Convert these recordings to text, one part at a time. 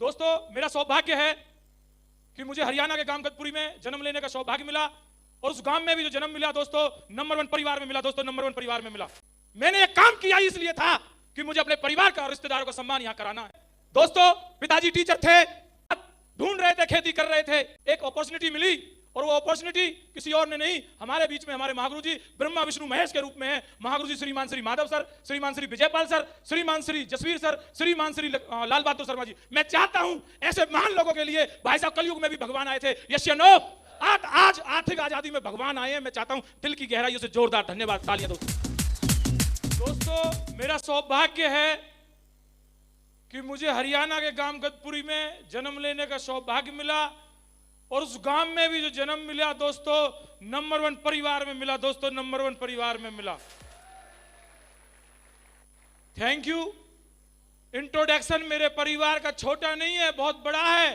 दोस्तों, मेरा सौभाग्य है कि मुझे हरियाणा के गांव गतपुरी में जन्म लेने का सौभाग्य मिला और उस गांव में भी जो जन्म मिला दोस्तों, नंबर 1 परिवार में मिला। दोस्तों, नंबर 1 परिवार में मिला। मैंने एक काम किया इसलिए था कि मुझे अपने परिवार का और रिश्तेदारों का सम्मान यहां कराना है। दोस्तों, पिताजी टीचर थे, ढूंढ रहे थे, खेती कर रहे थे, एक अपॉर्चुनिटी मिली और वो अपॉर्चुनिटी किसी और ने नहीं, हमारे बीच में हमारे महागुरु जी ब्रह्मा विष्णु महेश के रूप में है। महागुरु जी श्रीमान श्री माधव सर, श्रीमान श्री विजयपाल सर, श्रीमान श्री जसवीर सर, श्रीमान श्री लाल बहादुर शर्मा जी। मैं चाहता हूं ऐसे महान लोगों के लिए, भाई साहब कलयुग में भी भगवान आए थे, यस या नो? आज आर्थिक आजादी में भगवान आए हैं। मैं चाहता हूं दिल की गहराइयों से जोरदार धन्यवाद, तालियां दो। दोस्तों, मेरा सौभाग्य है कि मुझे हरियाणा के गांव गतपुरी में जन्म लेने का सौभाग्य मिला और उस गांव में भी जो जन्म मिला दोस्तों, नंबर 1 परिवार में मिला। दोस्तों, नंबर 1 परिवार में मिला। Thank you. इंट्रोडक्शन मेरे परिवार का छोटा नहीं है, बहुत बड़ा है।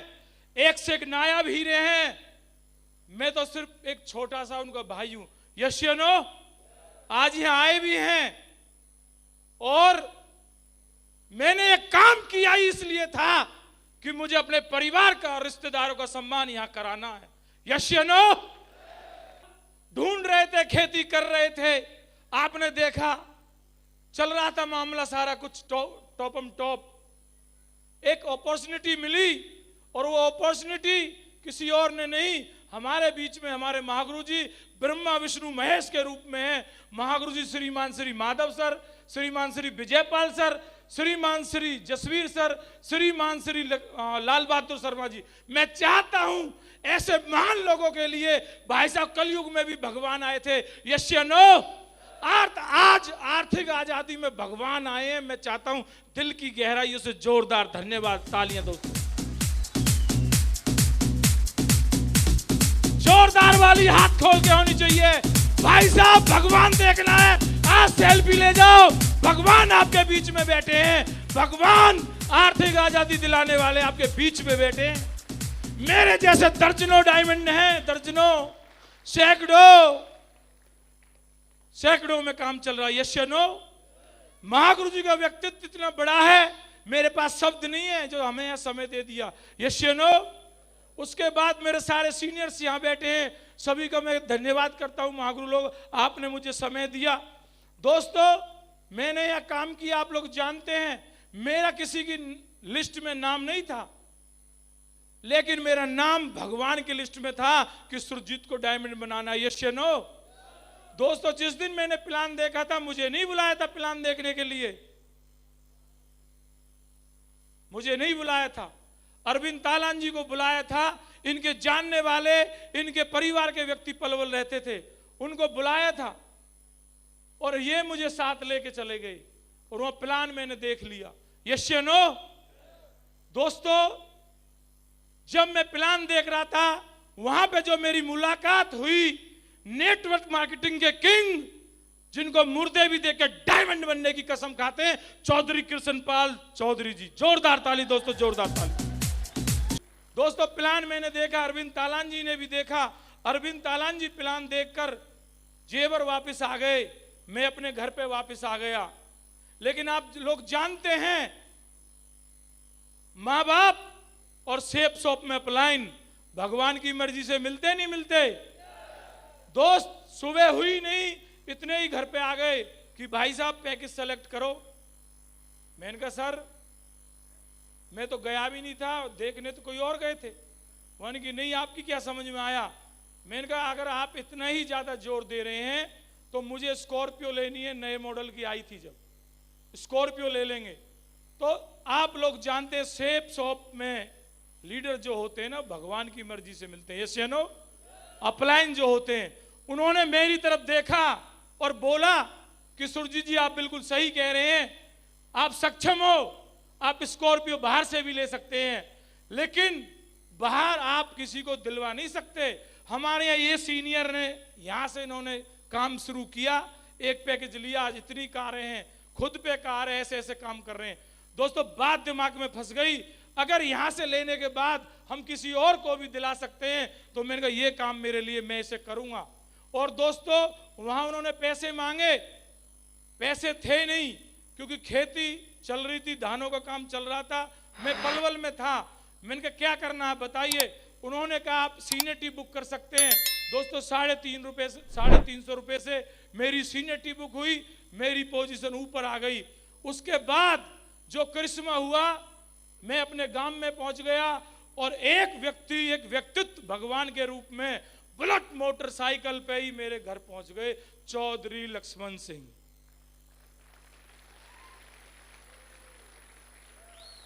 एक से एक नायाब हीरे हैं, मैं तो सिर्फ एक छोटा सा उनका भाई हूं। यस या नो? आज यहां आए भी हैं और मैंने एक काम किया इसलिए था कि मुझे अपने परिवार का और रिश्तेदारों का सम्मान यहां कराना है। यस या नो? ढूंढ रहे थे, खेती कर रहे थे, आपने देखा चल रहा था मामला सारा कुछ टॉपम टॉप। एक अपॉर्चुनिटी मिली और वो अपॉर्चुनिटी किसी और ने नहीं, हमारे बीच में हमारे महागुरु जी ब्रह्मा विष्णु महेश के रूप में है। महागुरु जी श्रीमान श्री माधव सर, श्रीमान श्री विजयपाल सर, श्रीमान श्री जसवीर सर, श्रीमान श्री लाल बहादुर शर्मा जी। मैं चाहता हूं ऐसे महान लोगों के लिए, भाई साहब कलयुग में भी भगवान आए थे, यस या नो? आज आर्थिक आजादी में भगवान आए हैं। मैं चाहता हूं दिल की गहराइयों से जोरदार धन्यवाद, तालियां दोस्तों। जोरदार वाली हाथ खोल के होनी चाहिए। भाई साहब भगवान देखना है, आज सेल्फी ले जाओ, भगवान आपके बीच में बैठे हैं। भगवान आर्थिक आजादी दिलाने वाले आपके बीच में बैठे हैं। मेरे जैसे दर्जनों डायमंड हैं, दर्जनों, सैकड़ों में काम चल रहा है। यस या नो? महागुरु जी का व्यक्तित्व इतना बड़ा है, मेरे पास शब्द नहीं है जो हमें यह समय दे दिया। यस या नो? उसके बाद मेरे सारे सीनियर्स यहां बैठे हैं, सभी का मैं धन्यवाद करता हूं। महागुरु लोग, आपने मुझे समय दिया। दोस्तों, मैंने यह काम किया, आप लोग जानते हैं, मेरा किसी की लिस्ट में नाम नहीं था, लेकिन मेरा नाम भगवान की लिस्ट में था कि सुरजीत को डायमंड बनाना। यस या नो? दोस्तों, जिस दिन मैंने प्लान देखा था, मुझे नहीं बुलाया था प्लान देखने के लिए, मुझे नहीं बुलाया था, अरविंद तालान जी को बुलाया था। इनके जानने वाले, इनके परिवार के व्यक्ति पलवल रहते थे, उनको बुलाया था और ये मुझे साथ लेके चले गए और वो प्लान मैंने देख लिया। यस या नो? दोस्तों, जब मैं प्लान देख रहा था, वहां पे जो मेरी मुलाकात हुई नेटवर्क मार्केटिंग के किंग, जिनको मुर्दे भी देख के डायमंड बनने की कसम खाते हैं, चौधरी कृष्णपाल चौधरी जी। जोरदार ताली दोस्तों, जोरदार ताली। दोस्तों, प्लान मैंने देखा, अरविंद तालान जी ने भी देखा। अरविंद तालान जी प्लान देखकर जेवर वापस आ गए, मैं अपने घर पे वापस आ गया। लेकिन आप लोग जानते हैं, मां बाप और सेफ शॉप में अपलाइन भगवान की मर्जी से मिलते नहीं मिलते। दोस्त, सुबह हुई नहीं, इतने ही घर पे आ गए कि भाई साहब पैकेज सेलेक्ट करो। मैंने कहा सर, मैं तो गया भी नहीं था, देखने तो कोई और गए थे। उन्होंने कि नहीं, आपकी क्या समझ में आया? मैंने कहा अगर आप इतना ही ज्यादा जोर दे रहे हैं तो मुझे स्कॉर्पियो लेनी है, नए मॉडल की आई थी, जब स्कॉर्पियो ले लेंगे। तो आप लोग जानते हैं, सेफ शॉप में लीडर जो होते हैं ना, भगवान की मर्जी से मिलते हैं। यस या नो? अपलाइन जो होते हैं, उन्होंने मेरी तरफ देखा और बोला कि सुरजीत जी, आप बिल्कुल सही कह रहे हैं, आप सक्षम हो, आप स्कॉर्पियो बाहर से भी ले सकते हैं, लेकिन बाहर आप किसी को दिलवा नहीं सकते। हमारे यहाँ ये सीनियर ने, यहां से इन्होंने काम शुरू किया, एक पैकेज लिया, आज इतनी कारें हैं, खुद पे कार है, ऐसे ऐसे काम कर रहे हैं। दोस्तों, बात दिमाग में फंस गई, अगर यहां से लेने के बाद हम किसी और को भी दिला सकते हैं तो मैंने कहा ये काम मेरे लिए, मैं इसे करूंगा। और दोस्तों, वहां उन्होंने पैसे मांगे, पैसे थे नहीं, क्योंकि खेती चल रही थी, धानों का काम चल रहा था, मैं पलवल में था। मैंने कहा क्या करना है बताइए। उन्होंने कहा आप सीनियर बुक कर सकते हैं। दोस्तों 350 रुपए से मेरी सीनियर बुक हुई, मेरी पोजीशन ऊपर आ गई। उसके बाद जो करिश्मा हुआ, मैं अपने गांव में पहुंच गया और एक व्यक्तित्व भगवान के रूप में बुलेट मोटरसाइकिल पे ही मेरे घर पहुंच गए, चौधरी लक्ष्मण सिंह।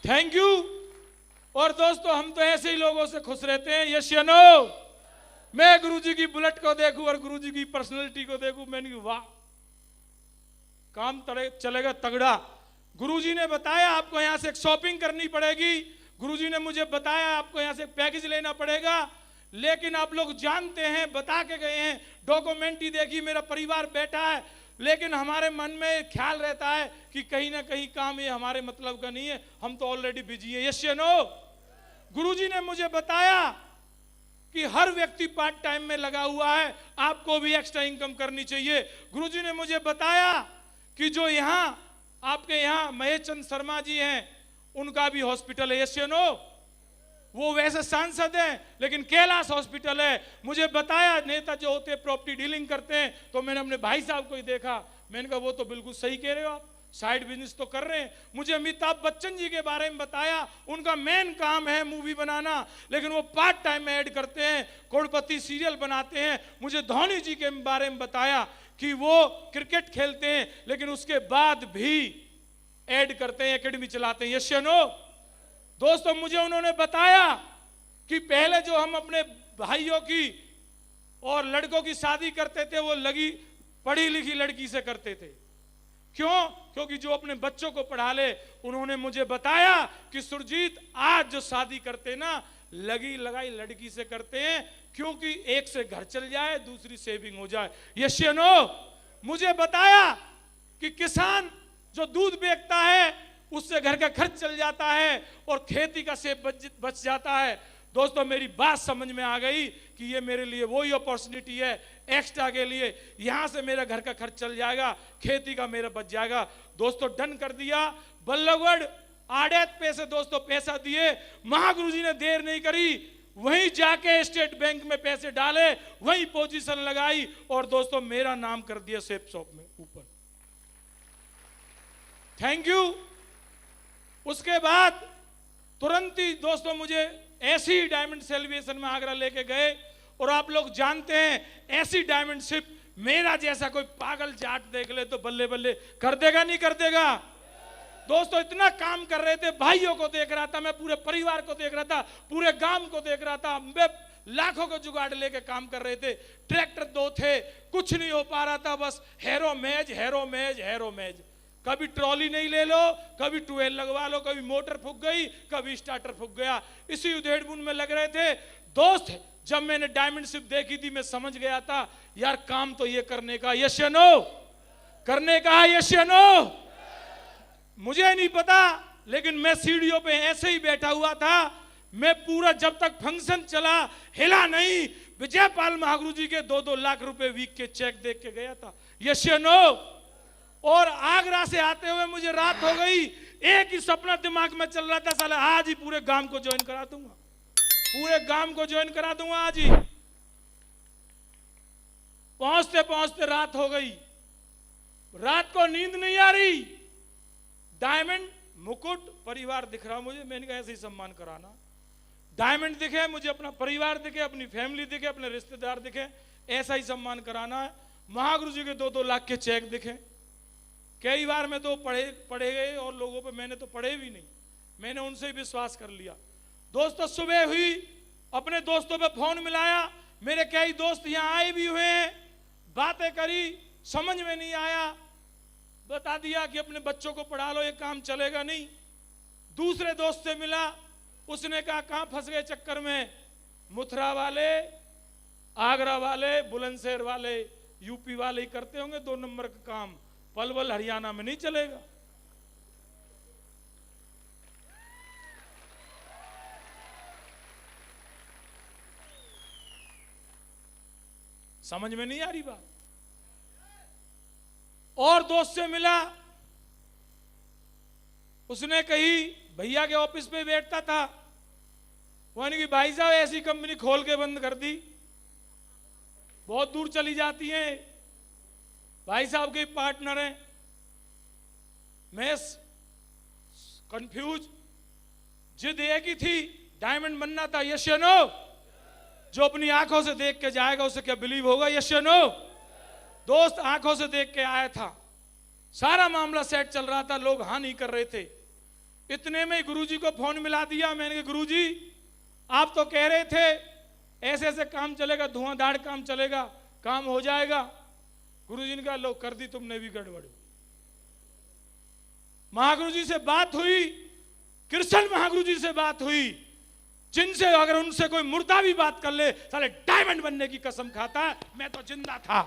Thank you. और दोस्तों हम तो ऐसे ही लोगों से खुश रहते हैं, यस या नो। मैं गुरुजी की बुलेट को देखूं और गुरुजी की पर्सनैलिटी को देखूं, मैंने कहा वाह काम चलेगा तगड़ा। गुरुजी ने बताया आपको यहां से एक शॉपिंग करनी पड़ेगी, गुरुजी ने मुझे बताया आपको यहां से पैकेज लेना पड़ेगा, लेकिन आप लोग जानते हैं, बता के गए हैं, डॉक्यूमेंट ही देखी, मेरा परिवार बैठा है, लेकिन हमारे मन में ख्याल रहता है कि कहीं ना कहीं काम ये हमारे मतलब का नहीं है, हम तो ऑलरेडी बिजी है, यस या नो। गुरुजी ने मुझे बताया कि हर व्यक्ति पार्ट टाइम में लगा हुआ है, आपको भी एक्स्ट्रा इनकम करनी चाहिए। गुरुजी ने मुझे बताया कि जो यहां आपके यहां महेश चंद शर्मा जी हैं, उनका भी हॉस्पिटल है, यस या नो। वो वैसे सांसद हैं लेकिन कैलाश हॉस्पिटल है। मुझे बताया नेता जो होते हैं प्रॉपर्टी डीलिंग करते हैं, तो मैंने अपने भाई साहब को ही देखा, मैंने कहा वो तो बिल्कुल सही कह रहे हो आप, साइड बिजनेस तो कर रहे हैं। मुझे अमिताभ बच्चन जी के बारे में बताया, उनका मेन काम है मूवी बनाना, लेकिन वो पार्ट टाइम में ऐड करते हैं, करोड़पति सीरियल बनाते हैं। मुझे धोनी जी के बारे में बताया कि वो क्रिकेट खेलते हैं लेकिन उसके बाद भी ऐड करते हैं, एकेडमी चलाते हैं, यस या नो। दोस्तों मुझे उन्होंने बताया कि पहले जो हम अपने भाइयों की और लड़कों की शादी करते थे वो पढ़ी लिखी लड़की से करते थे। क्यों? क्योंकि जो अपने बच्चों को पढ़ा ले। उन्होंने मुझे बताया कि सुरजीत आज जो शादी करते ना, लगी लगाई लड़की से करते हैं, क्योंकि एक से घर चल जाए, दूसरी सेविंग हो जाए, यस या नो। मुझे बताया कि किसान जो दूध बेचता है उससे घर का खर्च चल जाता है और खेती का सेब बच जाता है। दोस्तों मेरी बात समझ में आ गई कि ये मेरे लिए वही अपॉर्चुनिटी है एक्स्ट्रा के लिए, यहां से मेरा घर का खर्च चल जाएगा, खेती का मेरा बच जाएगा। दोस्तों डन कर दिया। बल्लभगढ़ आड़त पे से दोस्तों पैसा दिए, महागुरु जी ने देर नहीं करी, वहीं जाके स्टेट बैंक में पैसे डाले, वहीं पोजीशन लगाई और दोस्तों मेरा नाम कर दिया सेप शॉप में ऊपर। Thank you. उसके बाद तुरंत ही दोस्तों मुझे ऐसी डायमंड सेलिब्रेशन में आगरा लेके गए, और आप लोग जानते हैं ऐसी डायमंड शिप मेरा जैसा कोई पागल जाट देख ले तो बल्ले बल्ले कर देगा, नहीं कर देगा। दोस्तों इतना काम कर रहे थे, भाइयों को देख रहा था मैं, पूरे परिवार को देख रहा था, पूरे गांव को देख रहा था, मैं लाखों को जुगाड़ लेके काम कर रहे थे। ट्रैक्टर 2 थे, कुछ नहीं हो पा रहा था, बस हैरो मैज हैरो मैज हैरो मैज। कभी ट्रॉली नहीं ले लो, कभी ट्यूबवेल लगवा लो, कभी मोटर फूक गई, कभी स्टार्टर फूक गया, इसी उधेड़बुन में लग रहे थे। दोस्त जब मैंने डायमंड शिप देखी थी मैं समझ गया था यार काम तो ये करने का, यस या नो, करने का, यस या नो। मुझे नहीं पता लेकिन मैं सीढ़ियों पे ऐसे ही बैठा हुआ था, मैं पूरा जब तक फंक्शन चला हिला नहीं। विजयपाल महागुरु जी के 2-2 लाख रुपए वीक के चेक देख के गया था, यस या नो। और आगरा से आते हुए मुझे रात हो गई, एक ही सपना दिमाग में चल रहा था, साला आज ही पूरे गांव को ज्वाइन करा दूंगा, पूरे गांव को ज्वाइन करा दूंगा आज ही। पहुंचते पहुंचते रात हो गई, रात को नींद नहीं आ रही। डायमंड मुकुट परिवार दिख रहा मुझे, मैंने कहा ऐसे ही सम्मान कराना। डायमंड दिखे मुझे, अपना परिवार दिखे, अपनी फैमिली दिखे, अपने रिश्तेदार दिखे, ऐसा ही सम्मान कराना है। महागुरु जी के 2-2 लाख के चेक दिखे। कई बार मैं तो पढ़े गए और लोगों पे मैंने तो पढ़े भी नहीं, मैंने उनसे विश्वास कर लिया। दोस्तों सुबह हुई, अपने दोस्तों पे फोन मिलाया, मेरे कई दोस्त यहाँ आए भी हुए हैं, बातें करी, समझ में नहीं आया, बता दिया कि अपने बच्चों को पढ़ा लो, ये काम चलेगा नहीं। दूसरे दोस्त से मिला, उसने कहा कहां फंस गए चक्कर में, मथुरा वाले, आगरा वाले, बुलंदशहर वाले, यूपी वाले ही करते होंगे 2 नंबर का काम, पलवल हरियाणा में नहीं चलेगा। समझ में नहीं आ रही बात। और दोस्त से मिला, उसने कही भैया के ऑफिस पे बैठता था, कि भाई साहब ऐसी कंपनी खोल के बंद कर दी, बहुत दूर चली जाती हैं। भाई साहब के पार्टनर हैं। मैं कंफ्यूज, जिद एक ही थी, डायमंड बनना था। यस या नो? जो अपनी आंखों से देख के जाएगा उसे क्या बिलीव होगा? यस या नो? दोस्त आंखों से देख के आया था, सारा मामला सेट चल रहा था, लोग हाँ नहीं कर रहे थे। इतने में गुरुजी को फोन मिला दिया। मैंने कहा गुरुजी आप तो कह रहे थे ऐसे ऐसे काम चलेगा, धुआंधार काम चलेगा, काम हो जाएगा। गुरुजी ने कहा लो कर दी तुमने भी गड़बड़। महागुरु जी से बात हुई, कृष्ण महागुरु जी से बात हुई, जिनसे अगर उनसे कोई मुर्दा भी बात कर ले साले डायमंड बनने की कसम खाता है। मैं तो जिंदा था।